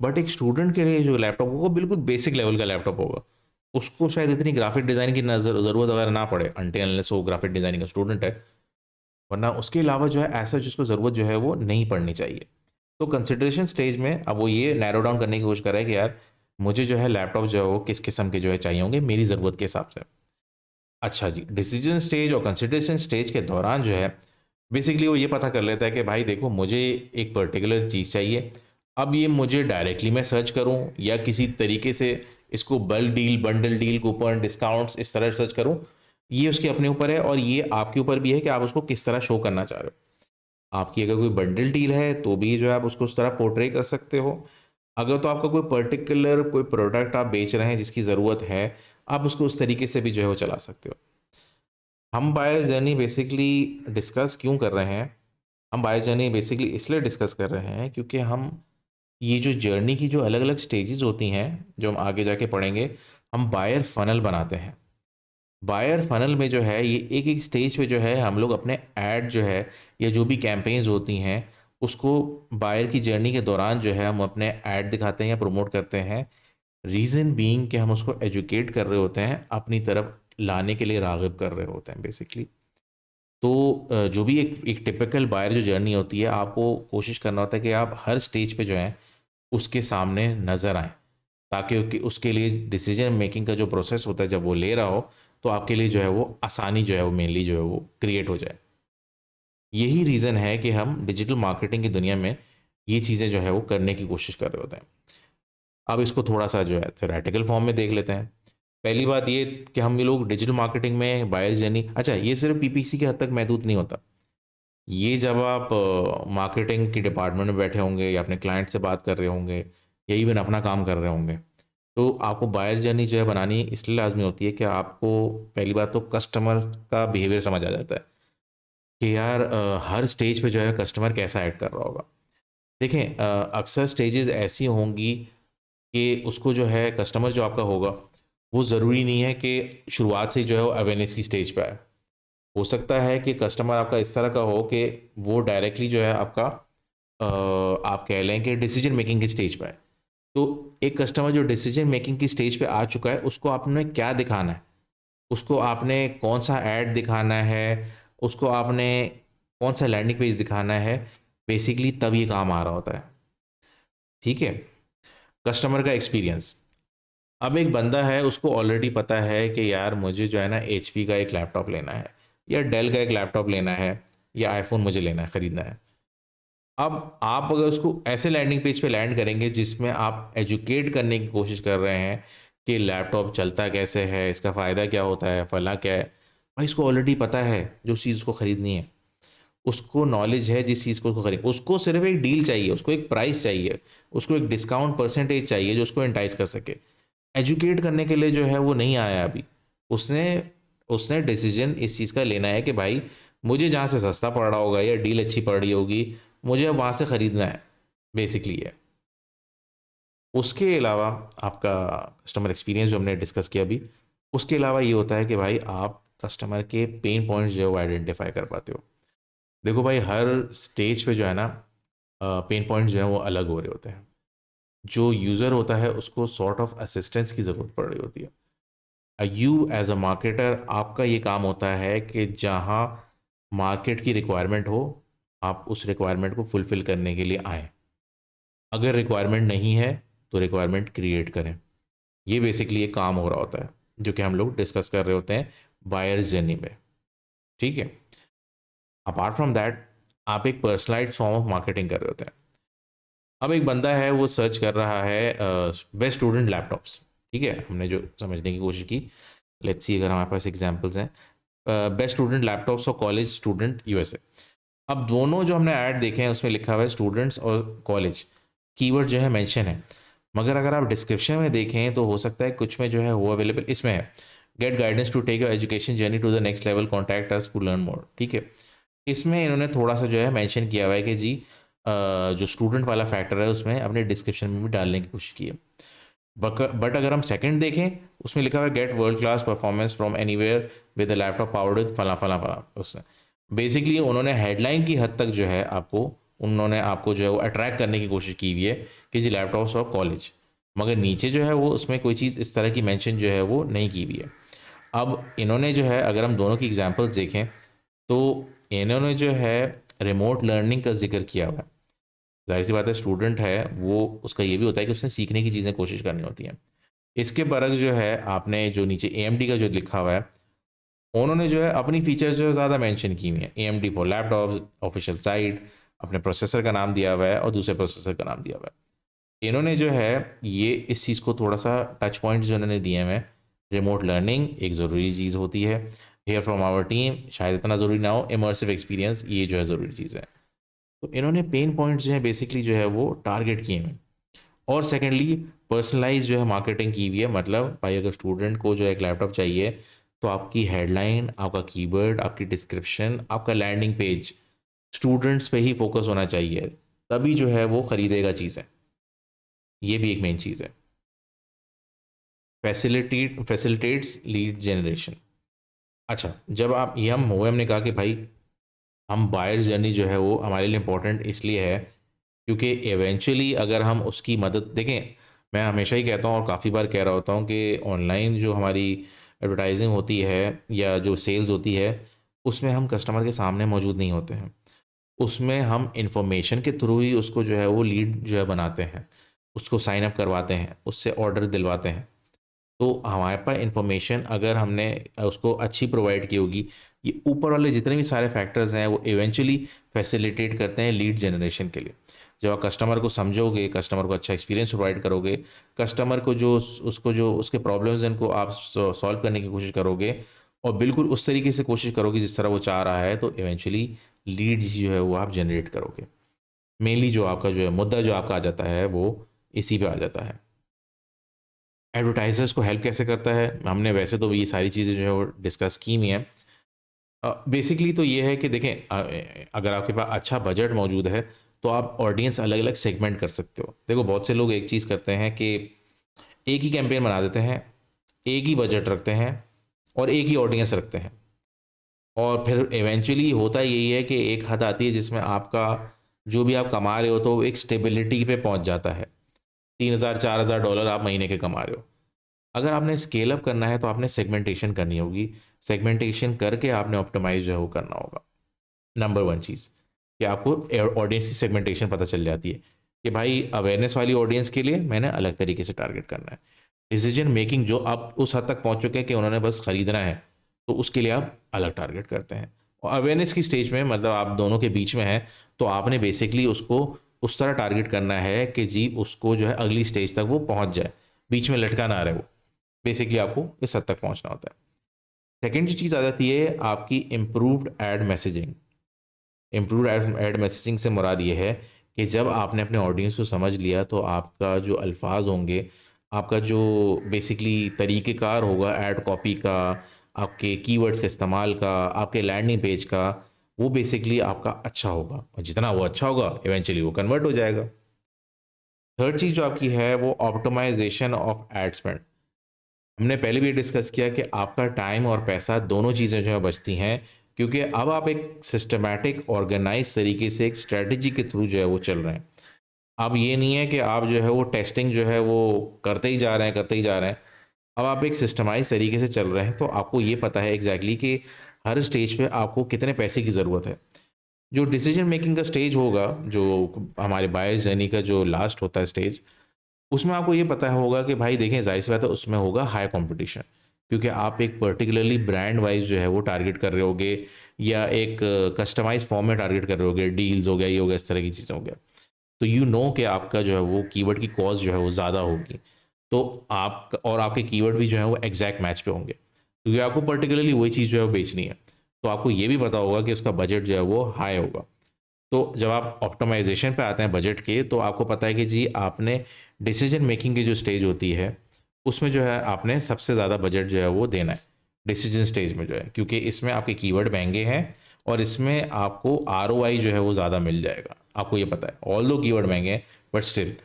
बट एक स्टूडेंट के लिए जो लैपटॉप होगा बिल्कुल बेसिक लेवल का लैपटॉप होगा, उसको शायद इतनी ग्राफिक डिज़ाइन की नजर ज़रूरत अगर ना पड़े, अनटिल अनलेस वो ग्राफिक डिज़ाइनिंग का स्टूडेंट है, वरना उसके अलावा जो है ऐसा जिसको ज़रूरत जो है वो नहीं पड़नी चाहिए। तो कंसिडरेशन स्टेज में अब वो ये नैरो डाउन करने की कोशिश कर रहा है कि यार मुझे जो है लैपटॉप जो है वो किस किस्म के जो है चाहिए होंगे मेरी ज़रूरत के हिसाब से। अच्छा जी, डिसीजन स्टेज और कंसिडरेशन स्टेज के दौरान जो है बेसिकली वो ये पता कर लेता है कि भाई देखो मुझे एक पर्टिकुलर चीज़ चाहिए, अब ये मुझे डायरेक्टली मैं सर्च करूं या किसी तरीके से इसको bulk deal, bundle deal, coupon, discounts इस तरह सर्च करूं, ये उसके अपने ऊपर है, और ये आपके ऊपर भी है कि आप उसको किस तरह शो करना चाह रहे हो। आपकी अगर कोई बंडल डील है तो भी जो है आप उसको उस तरह पोर्ट्रे कर सकते हो। अगर तो आपका कोई पर्टिकुलर कोई प्रोडक्ट आप बेच रहे हैं जिसकी ज़रूरत है, आप उसको उस तरीके से भी जो है वो चला सकते हो। हम बायर जर्नी बेसिकली डिस्कस क्यों कर रहे हैं? हम बायर जर्नी बेसिकली इसलिए डिस्कस कर रहे हैं क्योंकि हम ये जो जर्नी की जो अलग अलग स्टेजेस होती हैं जो हम आगे जाके पढ़ेंगे, हम बायर फनल बनाते हैं। बायर फनल में जो है ये एक एक स्टेज पे जो है हम लोग अपने ऐड जो है या जो भी कैंपेन्स होती हैं उसको बायर की जर्नी के दौरान जो है हम अपने ऐड दिखाते हैं या प्रमोट करते हैं। रीज़न बीइंग कि हम उसको एजुकेट कर रहे होते हैं, अपनी तरफ लाने के लिए राग़िब कर रहे होते हैं बेसिकली। तो जो भी एक टिपिकल बायर जो जर्नी होती है, आपको कोशिश करना होता है कि आप हर स्टेज पे जो है उसके सामने नज़र आएँ, ताकि उसके लिए डिसीजन मेकिंग का जो प्रोसेस होता है जब वो ले रहा हो, तो आपके लिए जो है वो आसानी जो है वो मेनली जो है वो क्रिएट हो जाए। यही रीज़न है कि हम डिजिटल मार्केटिंग की दुनिया में ये चीज़ें जो है वो करने की कोशिश कर रहे होते हैं। अब इसको थोड़ा-सा जो है थ्योरेटिकल फॉर्म में देख लेते हैं। पहली बात ये कि हम ये लोग डिजिटल मार्केटिंग में बायर जर्नी, अच्छा ये सिर्फ़ पीपीसी के हद तक महदूद नहीं होता। ये जब आप मार्केटिंग के डिपार्टमेंट में बैठे होंगे या अपने क्लाइंट से बात कर रहे होंगे या इवन अपना काम कर रहे होंगे, तो आपको बायर जर्नी जो है बनानी इसलिए लाज़मी होती है कि आपको पहली बात तो कस्टमर का बिहेवियर समझ आ जाता है कि यार हर स्टेज पे जो है कस्टमर कैसा एक्ट कर रहा होगा। देखें अक्सर स्टेजेज़ ऐसी होंगी कि उसको जो है कस्टमर जो आपका होगा, वो ज़रूरी नहीं है कि शुरुआत से ही जो है वो अवेयरनेस की स्टेज पे आए। हो सकता है कि कस्टमर आपका इस तरह का हो कि वो डायरेक्टली जो है आपका आप कह लें कि डिसीजन मेकिंग की स्टेज पे है। तो एक कस्टमर जो डिसीजन मेकिंग की स्टेज पे आ चुका है, उसको आपने क्या दिखाना है? उसको आपने कौन-सा ऐड दिखाना है? उसको आपने कौन-सा लैंडिंग पेज दिखाना है? बेसिकली तब ये काम आ रहा होता है। ठीक है? कस्टमर का एक्सपीरियंस। अब एक बंदा है उसको ऑलरेडी पता है कि यार मुझे जो है ना एचपी का एक लैपटॉप लेना है या डेल का एक लैपटॉप लेना है या आईफोन मुझे लेना है, खरीदना है। अब आप अगर उसको ऐसे लैंडिंग पेज पे लैंड करेंगे जिसमें आप एजुकेट करने की कोशिश कर रहे हैं कि लैपटॉप चलता कैसे है, इसका फ़ायदा क्या होता है, फला क्या है, भाई इसको ऑलरेडी पता है जो चीज़ उसको खरीदनी है, उसको नॉलेज है जिस चीज़ को उसको खरीद, उसको सिर्फ एक डील चाहिए, उसको एक प्राइस चाहिए, उसको एक डिस्काउंट परसेंटेज चाहिए जो उसको एंटाइज कर सके। एजुकेट करने के लिए जो है वो नहीं आया अभी। उसने उसने डिसीजन इस चीज़ का लेना है कि भाई मुझे जहाँ से सस्ता पड़ रहा होगा या डील अच्छी पड़ रही होगी, मुझे अब वहाँ से ख़रीदना है, बेसिकली ये। उसके अलावा आपका कस्टमर एक्सपीरियंस जो हमने डिस्कस किया अभी, उसके अलावा ये होता है कि भाई आप कस्टमर के पेन पॉइंट्स जो है वो आइडेंटिफ़ाई कर पाते हो। देखो भाई, हर स्टेज पे जो है ना पेन पॉइंट्स जो हैं वो अलग हो रहे होते हैं। जो यूज़र होता है उसको सॉर्ट ऑफ असिस्टेंस की ज़रूरत पड़ रही होती है। यू एज अ मार्केटर, आपका ये काम होता है कि जहाँ मार्केट की रिक्वायरमेंट हो, आप उस रिक्वायरमेंट को फुलफ़िल करने के लिए आएँ। अगर रिक्वायरमेंट नहीं है तो रिक्वायरमेंट क्रिएट करें। ये बेसिकली एक काम हो रहा होता है जो कि हम लोग डिस्कस कर रहे होते हैं बायर्स जर्नी में। ठीक है। अपार्ट फ्रॉम दैट, आप एक पर्सनलाइज्ड फॉर्म ऑफ मार्केटिंग कर रहे होते हैं। अब एक बंदा है वो सर्च कर रहा है बेस्ट स्टूडेंट लैपटॉप्स। ठीक है, हमने जो समझने की कोशिश की, लेट्स सी अगर हमारे पास एग्जांपल्स हैं, बेस्ट स्टूडेंट लैपटॉप्स और कॉलेज स्टूडेंट यूएसए। अब दोनों जो हमने ऐड देखे हैं उसमें लिखा हुआ है स्टूडेंट्स और कॉलेज, कीवर्ड जो है मेंशन है। मगर अगर आप डिस्क्रिप्शन में देखें तो हो सकता है कुछ में जो है वो अवेलेबल इसमें है, get guidance to take your education journey to the next level, contact us to learn more. ठीक है, इसमें इन्होंने थोड़ा सा जो है मेंशन किया हुआ है कि जी जो स्टूडेंट वाला फैक्टर है उसमें अपने डिस्क्रिप्शन में भी डालने की कोशिश की है। बट अगर हम सेकंड देखें, उसमें लिखा हुआ है get world class performance from anywhere with the laptop powered with फला फला फला। उसने बेसिकली उन्होंने हेडलाइन की हद तक जो है आपको, उन्होंने आपको जो है वो अट्रैक्ट करने की कोशिश की हुई है कि जी लैपटॉप्स और कॉलेज, मगर नीचे जो है वो उसमें कोई चीज़ इस तरह की मेंशन जो है वो नहीं की हुई है। अब इन्होंने जो है, अगर हम दोनों की एग्जांपल्स देखें तो इन्होंने जो है रिमोट लर्निंग का जिक्र किया हुआ है। जाहिर सी बात है, स्टूडेंट है वो, उसका ये भी होता है कि उसने सीखने की चीज़ें कोशिश करनी होती हैं। इसके बरक जो है आपने जो नीचे AMD का जो लिखा हुआ है, उन्होंने जो है अपनी फीचर्स जो है ज़्यादा मेंशन की हुई हैं। AMD for laptop official site, अपने प्रोसेसर का नाम दिया हुआ है और दूसरे प्रोसेसर का नाम दिया हुआ है। इन्होंने जो है ये इस चीज़ को थोड़ा सा टच पॉइंट जो इन्होंने दिए हैं, रिमोट लर्निंग एक ज़रूरी चीज़ होती है, हेयर फ्रॉम आवर टीम शायद इतना ज़रूरी ना हो, इमर्सिव एक्सपीरियंस ये जो है ज़रूरी चीज़ है। तो इन्होंने पेन पॉइंट्स जो है बेसिकली जो है वो टारगेट किए हैं। और सेकेंडली पर्सनलाइज जो है मार्केटिंग की हुई है, मतलब भाई अगर स्टूडेंट को जो है एक लैपटॉप चाहिए तो आपकी हेडलाइन, आपका कीवर्ड, आपकी डिस्क्रिप्शन, आपका लैंडिंग पेज स्टूडेंट्स पे ही फोकस होना चाहिए, तभी जो है वो खरीदेगा चीज़ें। ये भी एक मेन चीज़ है। Facilitates lead generation. अच्छा, जब आप ये हम हो, हमने कहा कि भाई हम बायर जर्नी जो है वो हमारे लिए इम्पोर्टेंट इसलिए है क्योंकि एवेंचुअली अगर हम उसकी मदद देखें, मैं हमेशा ही कहता हूँ और काफ़ी बार कह रहा होता हूँ कि ऑनलाइन जो हमारी एडवर्टाइजिंग होती है या जो सेल्स होती है उसमें हम कस्टमर के सामने मौजूद नहीं होते हैं। उसमें हम इंफॉर्मेशन के थ्रू ही उसको जो है वो लीड जो है बनाते हैं, उसको साइन अप करवाते हैं, उससे ऑर्डर दिलवाते हैं। तो हमारे पास इंफॉर्मेशन अगर हमने उसको अच्छी प्रोवाइड की होगी, ये ऊपर वाले जितने भी सारे फैक्टर्स हैं वो इवेंचुअली फैसिलिटेट करते हैं लीड जनरेशन के लिए। जब आप कस्टमर को समझोगे, कस्टमर को अच्छा एक्सपीरियंस प्रोवाइड करोगे, कस्टमर को जो उसको जो उसके प्रॉब्लम्स हैं उनको आप सॉल्व करने की कोशिश करोगे और बिल्कुल उस तरीके से कोशिश करोगे जिस तरह वो चाह रहा है, तो इवेंचुअली लीड्स जो है वो आप जनरेट करोगे। मेनली जो आपका जो है मुद्दा जो आपका आ जाता है वो इसी पे आ जाता है। एडवर्टाइजर्स को हेल्प कैसे करता है, हमने वैसे तो ये सारी चीज़ें जो है वो डिस्कस की हुई हैं। बेसिकली तो ये है कि देखें, अगर आपके पास अच्छा बजट मौजूद है तो आप ऑडियंस अलग अलग सेगमेंट कर सकते हो। देखो बहुत से लोग एक चीज़ करते हैं कि एक ही कैंपेन बना देते हैं, एक ही बजट रखते हैं और एक ही ऑडियंस रखते हैं, और फिर इवेंचुअली होता यही है कि एक हद आती है जिसमें आपका जो भी आप कमा रहे हो तो वो एक स्टेबिलिटी पे पहुंच जाता है। 3,000 4,000 डॉलर आप महीने के कमा रहे हो। अगर आपने स्केल अप करना है तो आपने सेगमेंटेशन करनी होगी। सेगमेंटेशन करके आपने ऑप्टिमाइज जो है वो करना होगा। नंबर वन चीज़ कि आपको ऑडियंस की सेगमेंटेशन पता चल जाती है कि भाई अवेयरनेस वाली ऑडियंस के लिए मैंने अलग तरीके से टारगेट करना है। डिसीजन मेकिंग जो आप उस हद तक पहुंच चुके हैं कि उन्होंने बस खरीदना है, तो उसके लिए आप अलग टारगेट करते हैं। और अवेयरनेस की स्टेज में मतलब आप दोनों के बीच में है, तो आपने बेसिकली उसको उस तरह टारगेट करना है कि जी उसको जो है अगली स्टेज तक वो पहुंच जाए, बीच में लटका ना रहे वो। बेसिकली आपको इस हद तक पहुंचना होता है। सेकेंड जो चीज़ आ जाती है आपकी improved ad messaging. Improved ad messaging से मुराद ये है कि जब आपने अपने ऑडियंस को समझ लिया तो आपका जो अल्फाज होंगे, आपका जो बेसिकली तरीक़ेकार होगा ऐड कॉपी का, आपके कीवर्ड्स के इस्तेमाल का, आपके लैंडिंग पेज का, वो बेसिकली आपका अच्छा होगा, और जितना वो अच्छा होगा इवेंचुअली वो कन्वर्ट हो जाएगा। थर्ड चीज़ जो आपकी है वो ऑप्टिमाइजेशन ऑफ एड स्पेंड। हमने पहले भी डिस्कस किया कि आपका टाइम और पैसा दोनों चीज़ें जो है बचती हैं क्योंकि अब आप एक सिस्टमैटिक ऑर्गेनाइज तरीके से एक स्ट्रेटजी के थ्रू जो है वो चल रहे हैं। अब ये नहीं है कि आप जो है वो टेस्टिंग जो है वो करते ही जा रहे हैं, करते ही जा रहे हैं। अब आप एक सिस्टमाइज़ तरीके से चल रहे हैं, तो आपको ये पता है एग्ज़ैक्टली कि हर स्टेज पे आपको कितने पैसे की ज़रूरत है। जो डिसीजन मेकिंग का स्टेज होगा, जो हमारे बायर्स जर्नी का जो लास्ट होता है स्टेज, उसमें आपको ये पता होगा कि भाई देखें, ज़ाहिर-सी बात है उसमें होगा हाई कॉम्पिटिशन, क्योंकि आप एक पर्टिकुलरली ब्रांड वाइज़ जो है वो टारगेट कर रहे होगे, या एक कस्टमाइज़ फॉर्म में टारगेट कर रहे होगे, डील्स हो गया, ये हो गया, इस तरह की चीज़ें हो गया। तो यू नो कि आपका जो है वो कीवर्ड की कॉस्ट जो है वो ज़्यादा होगी। तो आप और आपके कीवर्ड भी जो है वो एग्जैक्ट मैच पे होंगे, क्योंकि आपको पर्टिकुलरली वही चीज़ जो है वो बेचनी है। तो आपको ये भी पता होगा कि उसका बजट जो है वो हाई होगा। तो जब आप ऑप्टिमाइज़ेशन पे आते हैं बजट के, तो आपको पता है कि जी आपने डिसीजन मेकिंग की जो स्टेज होती है, उसमें जो है आपने सबसे ज़्यादा बजट जो है वो देना है, डिसीजन स्टेज में जो है। क्योंकि इसमें आपके कीवर्ड महँगे हैं और इसमें आपको आरओआई जो है वो ज़्यादा मिल जाएगा, आपको ये पता है। ऑल्दो कीवर्ड महँगे हैं, बट स्टिल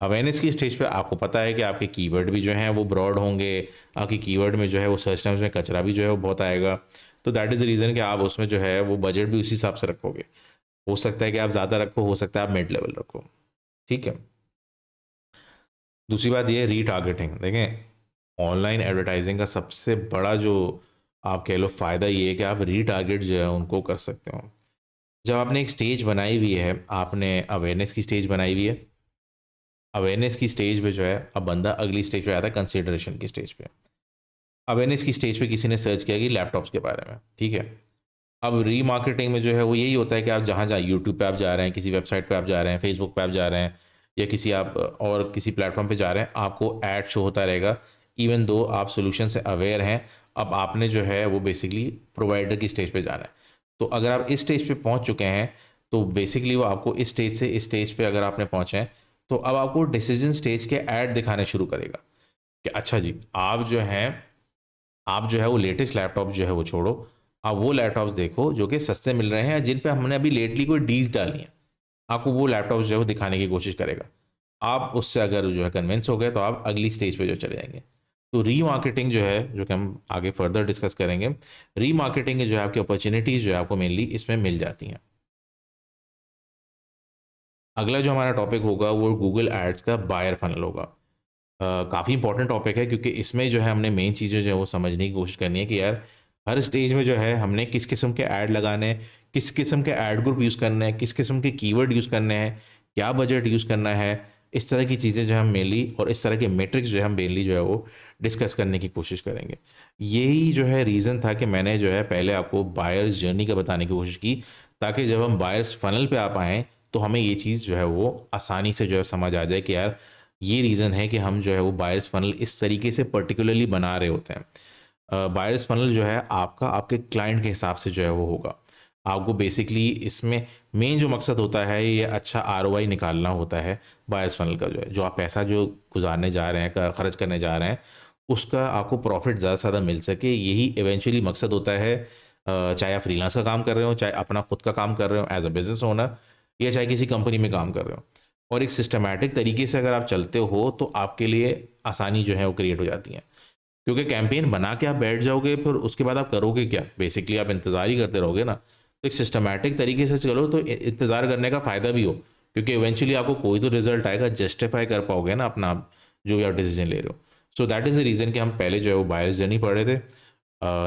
अवेयरनेस की स्टेज पे आपको पता है कि आपके कीवर्ड भी जो हैं वो ब्रॉड होंगे, आपके कीवर्ड में जो है वो सर्च टर्म्स में कचरा भी जो है वो बहुत आएगा। तो दैट इज़ द रीज़न कि आप उसमें जो है वो बजट भी उसी हिसाब से रखोगे। हो सकता है कि आप ज़्यादा रखो, हो सकता है आप मिड लेवल रखो, ठीक है? दूसरी बात ये है रीटारगेटिंग। देखें, ऑनलाइन एडवर्टाइजिंग का सबसे बड़ा जो आप कह लो फ़ायदा ये है कि आप रीटारगेट जो है उनको कर सकते हो। जब आपने एक स्टेज बनाई हुई है, आपने अवेयरनेस की स्टेज बनाई हुई है, अवेयरनेस की स्टेज पे जो है अब बंदा अगली स्टेज पे आता है कंसिडरेशन की स्टेज पे। अवेयरनेस की स्टेज पे किसी ने सर्च किया कि लैपटॉप्स के बारे में, ठीक है? अब रीमार्केटिंग में जो है वो यही होता है कि आप जहाँ-जहाँ यूट्यूब पे आप जा रहे हैं, किसी वेबसाइट पे आप जा रहे हैं, फेसबुक पे आप जा रहे हैं, या किसी आप और किसी प्लेटफ़ॉर्म पे जा रहे हैं, आपको ऐड शो होता रहेगा। इवन दो आप सॉल्यूशन से अवेयर हैं, अब आपने जो है वो बेसिकली प्रोवाइडर की स्टेज पे जाना है। तो अगर आप इस स्टेज पे पहुँच चुके हैं, तो बेसिकली वो आपको इस स्टेज से इस स्टेज पे अगर आपने पहुँचे हैं, तो अब आपको डिसीजन स्टेज के ऐड दिखाने शुरू करेगा कि अच्छा जी, आप जो है वो लेटेस्ट लैपटॉप जो है वो छोड़ो, आप वो लैपटॉप्स देखो जो कि सस्ते मिल रहे हैं, जिन पे हमने अभी लेटली कोई डील्स डाली हैं। आपको वो लैपटॉप्स जो है वो दिखाने की कोशिश करेगा। आप उससे अगर जो है कन्विंस हो गए, तो आप अगली स्टेज पे जो चले जाएँगे। तो रीमार्केटिंग जो है, जो कि हम आगे फर्दर डिस्कस करेंगे, रीमार्केटिंग जो है आपकी अपॉर्च्युनिटीज़ जो है आपको मेनली इसमें मिल जाती हैं। अगला जो हमारा टॉपिक होगा वो गूगल एड्स का बायर फनल होगा। काफ़ी इंपॉर्टेंट टॉपिक है, क्योंकि इसमें जो है हमने मेन चीज़ें जो है वो समझने की कोशिश करनी है कि यार हर स्टेज में जो है हमने किस किस्म के ऐड लगाने हैं, किस किस्म के ऐड ग्रुप यूज़ करने हैं, किस किस्म के कीवर्ड यूज़ करने हैं, क्या बजट यूज़ करना है। इस तरह की चीज़ें जो है हम मेनली, और इस तरह के मैट्रिक्स जो है हम मेनली जो है वो डिस्कस करने की कोशिश करेंगे। यही जो है रीज़न था कि मैंने जो है पहले आपको बायर्स जर्नी का बताने की कोशिश की, ताकि जब हम बायर्स फनल पे आ पाएँ, तो हमें ये चीज़ जो है वो आसानी से जो है समझ आ जाए कि यार ये रीज़न है कि हम जो है वो बायर्स फनल इस तरीके से पर्टिकुलरली बना रहे होते हैं। बायर्स फनल जो है आपका आपके क्लाइंट के हिसाब से जो है वो होगा। आपको बेसिकली इसमें मेन जो मकसद होता है, ये अच्छा आरओआई निकालना होता है बायर्स फनल का, जो है जो आप पैसा जो गुज़ारने जा रहे हैं, खर्च करने जा रहे हैं, उसका आपको प्रॉफ़िट ज़्यादा से ज़्यादा मिल सके, यही इवेंचुअली मकसद होता है। चाहे आप फ्रीलांस का काम कर रहे हो, चाहे अपना खुद का काम कर रहे हो एज़ अ बिज़नेस ओनर, या चाहे किसी कंपनी में काम कर रहे हो। और एक सिस्टमैटिक तरीके से अगर आप चलते हो, तो आपके लिए आसानी जो है वो क्रिएट हो जाती है। क्योंकि कैंपेन बना के आप बैठ जाओगे, फिर उसके बाद आप करोगे क्या? बेसिकली आप इंतज़ार ही करते रहोगे ना। तो एक सिस्टमैटिक तरीके से चलो, तो इंतज़ार करने का फ़ायदा भी हो, क्योंकि इवेंचुअली आपको कोई तो रिजल्ट आएगा, जस्टिफाई कर पाओगे ना अपना जो भी आप डिसीजन ले रहे हो। So that is the reason कि हम पहले जो है वो बायर्स जर्नी पढ़ रहे थे।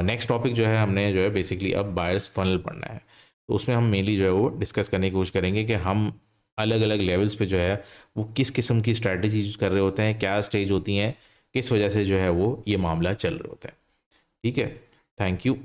नेक्स्ट टॉपिक जो है हमने जो है बेसिकली अब बायर्स फनल पढ़ना है। तो उसमें हम मेनली जो है वो डिस्कस करने की कोशिश करेंगे कि हम अलग अलग लेवल्स पे जो है वो किस किस्म की स्ट्रैटेजी यूज़ कर रहे होते हैं, क्या स्टेज होती हैं, किस वजह से जो है वो ये मामला चल रहे होता है। ठीक है, थैंक यू।